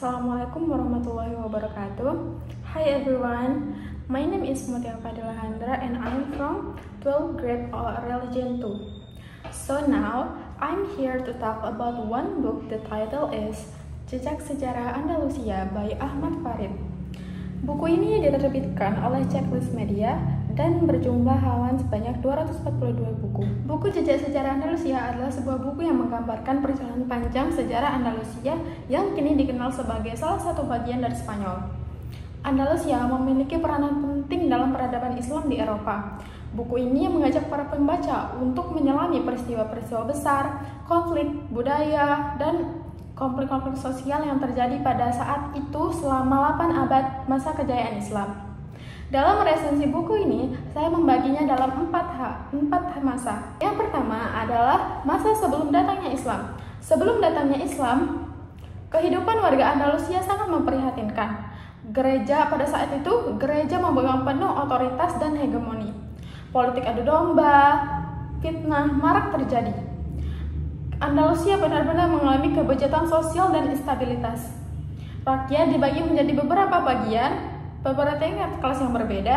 Assalamualaikum warahmatullahi wabarakatuh. Hi everyone, my name is Mutia Fadila Handra and I'm from 12th grade Religion 2. So now, I'm here to talk about one book. The title is Jejak Sejarah Andalusia by Ahmad Farid. Buku ini diterbitkan oleh Checklist Media dan berjumlah halaman sebanyak 242 buku. Buku Jejak Sejarah Andalusia adalah sebuah buku yang menggambarkan perjalanan panjang sejarah Andalusia yang kini dikenal sebagai salah satu bagian dari Spanyol. Andalusia memiliki peranan penting dalam peradaban Islam di Eropa. Buku ini mengajak para pembaca untuk menyelami peristiwa-peristiwa besar, konflik budaya, dan konflik-konflik sosial yang terjadi pada saat itu selama 8 abad masa kejayaan Islam. Dalam resensi buku ini, saya membaginya dalam empat masa. Yang pertama adalah masa sebelum datangnya Islam. Sebelum datangnya Islam, kehidupan warga Andalusia sangat memprihatinkan. Gereja pada saat itu, gereja memegang penuh otoritas dan hegemoni. Politik adu domba, fitnah marak terjadi. Andalusia benar-benar mengalami kebejatan sosial dan instabilitas. Rakyat dibagi menjadi beberapa bagian, beberapa tingkat kelas yang berbeda,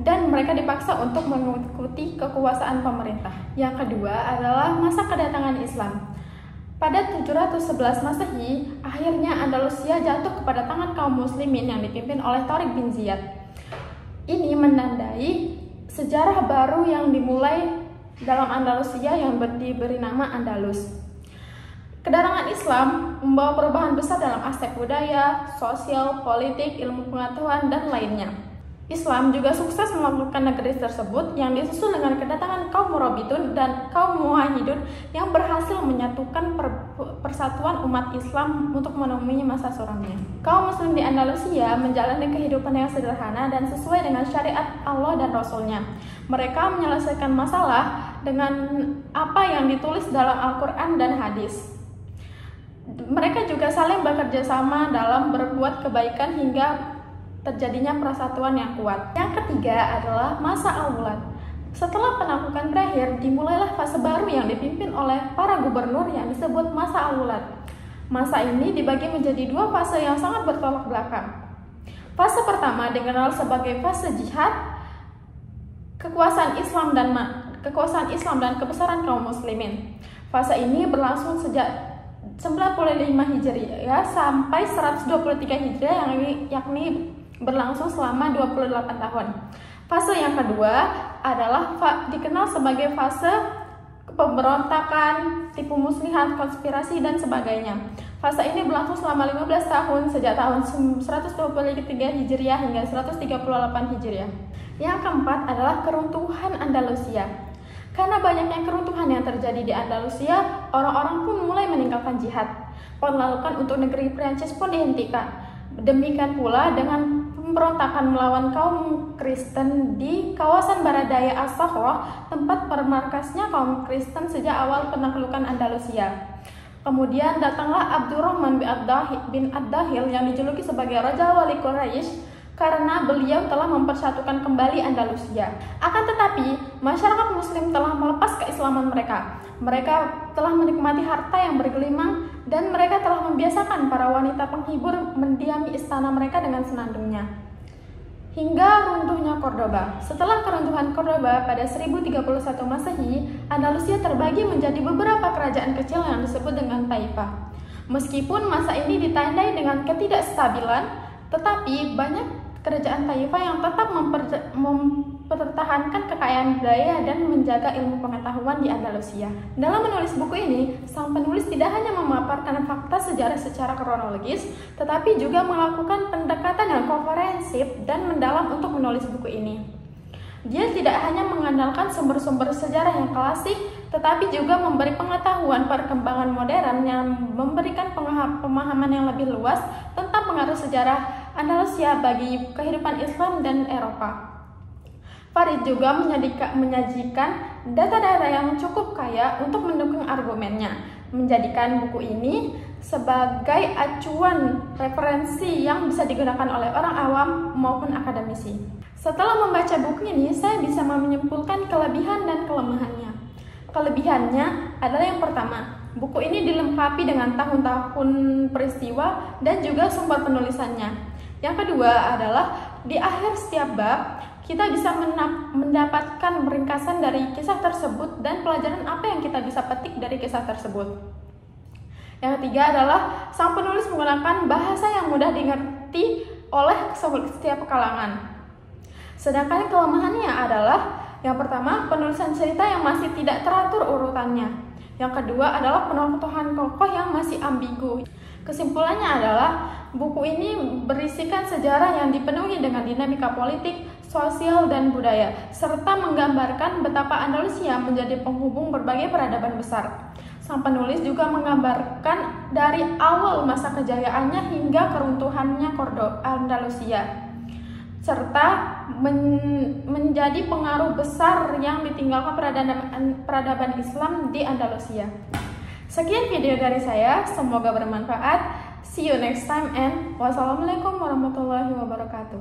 dan mereka dipaksa untuk mengikuti kekuasaan pemerintah. Yang kedua adalah masa kedatangan Islam. Pada 711 Masehi, akhirnya Andalusia jatuh kepada tangan kaum muslimin yang dipimpin oleh Tariq bin Ziyad. Ini menandai sejarah baru yang dimulai dalam Andalusia yang diberi nama Andalus. Kedatangan Islam membawa perubahan besar dalam aspek budaya, sosial, politik, ilmu pengetahuan, dan lainnya. Islam juga sukses menaklukkan negeri tersebut yang disusul dengan kedatangan kaum Murabitun dan kaum Muwahhidun yang berhasil menyatukan persatuan umat Islam untuk menemui masa suramnya. Kaum muslim di Andalusia menjalani kehidupan yang sederhana dan sesuai dengan syariat Allah dan Rasulnya. Mereka menyelesaikan masalah dengan apa yang ditulis dalam Al-Quran dan hadis. Mereka juga saling bekerja sama dalam berbuat kebaikan hingga terjadinya persatuan yang kuat. Yang ketiga adalah masa Al-Wulad. Setelah penaklukan berakhir, dimulailah fase baru yang dipimpin oleh para gubernur yang disebut masa Al-Wulad. Masa ini dibagi menjadi dua fase yang sangat bertolak belakang. Fase pertama dikenal sebagai fase jihad, kekuasaan Islam dan kebesaran kaum muslimin. Fase ini berlangsung sejak 95 Hijriah sampai 123 Hijriah yakni berlangsung selama 28 tahun. Fase yang kedua adalah dikenal sebagai fase pemberontakan, tipu muslihat, konspirasi, dan sebagainya. Fase ini berlangsung selama 15 tahun sejak tahun 123 Hijriah hingga 138 Hijriah. Yang keempat adalah keruntuhan Andalusia. Karena banyaknya keruntuhan yang terjadi di Andalusia, orang-orang pun mulai meninggalkan jihad. Penaklukan untuk negeri Prancis pun dihentikan. Demikian pula dengan pemberontakan melawan kaum Kristen di kawasan barat daya As-Sakhrah, tempat bermarkasnya kaum Kristen sejak awal penaklukan Andalusia. Kemudian datanglah Abdurrahman bin Ad-Dahil yang dijuluki sebagai Raja Wali Quraisy, karena beliau telah mempersatukan kembali Andalusia. Akan tetapi, masyarakat muslim telah melepas keislaman mereka. Mereka telah menikmati harta yang bergelimang dan mereka telah membiasakan para wanita penghibur mendiami istana mereka dengan senandungnya. Hingga runtuhnya Cordoba. Setelah keruntuhan Cordoba pada 1031 Masehi, Andalusia terbagi menjadi beberapa kerajaan kecil yang disebut dengan Taifah. Meskipun masa ini ditandai dengan ketidakstabilan, tetapi banyak kerajaan Taifah yang tetap mempertahankan kekayaan budaya dan menjaga ilmu pengetahuan di Andalusia. Dalam menulis buku ini, sang penulis tidak hanya memaparkan fakta sejarah secara kronologis, tetapi juga melakukan pendekatan yang komprehensif dan mendalam untuk menulis buku ini. Dia tidak hanya mengandalkan sumber-sumber sejarah yang klasik, tetapi juga memberi pengetahuan perkembangan modern yang memberikan pemahaman yang lebih luas tentang pengaruh sejarah Andalusia bagi kehidupan Islam dan Eropa. Farid juga menyajikan data-data yang cukup kaya untuk mendukung argumennya, menjadikan buku ini sebagai acuan referensi yang bisa digunakan oleh orang awam maupun akademisi. Setelah membaca buku ini, saya bisa menyimpulkan kelebihan dan kelemahannya. Kelebihannya adalah yang pertama, buku ini dilengkapi dengan tahun-tahun peristiwa dan juga sumber penulisannya. Yang kedua adalah di akhir setiap bab kita bisa mendapatkan ringkasan dari kisah tersebut dan pelajaran apa yang kita bisa petik dari kisah tersebut. Yang ketiga adalah sang penulis menggunakan bahasa yang mudah dimengerti oleh setiap kalangan. Sedangkan kelemahannya adalah yang pertama, penulisan cerita yang masih tidak teratur urutannya. Yang kedua adalah penontonan tokoh yang masih ambigu. Kesimpulannya adalah buku ini berisikan sejarah yang dipenuhi dengan dinamika politik, sosial, dan budaya, serta menggambarkan betapa Andalusia menjadi penghubung berbagai peradaban besar. Sang penulis juga menggambarkan dari awal masa kejayaannya hingga keruntuhannya Andalusia, serta menjadi pengaruh besar yang ditinggalkan peradaban Islam di Andalusia. Sekian video dari saya, semoga bermanfaat. See you next time and wassalamualaikum warahmatullahi wabarakatuh.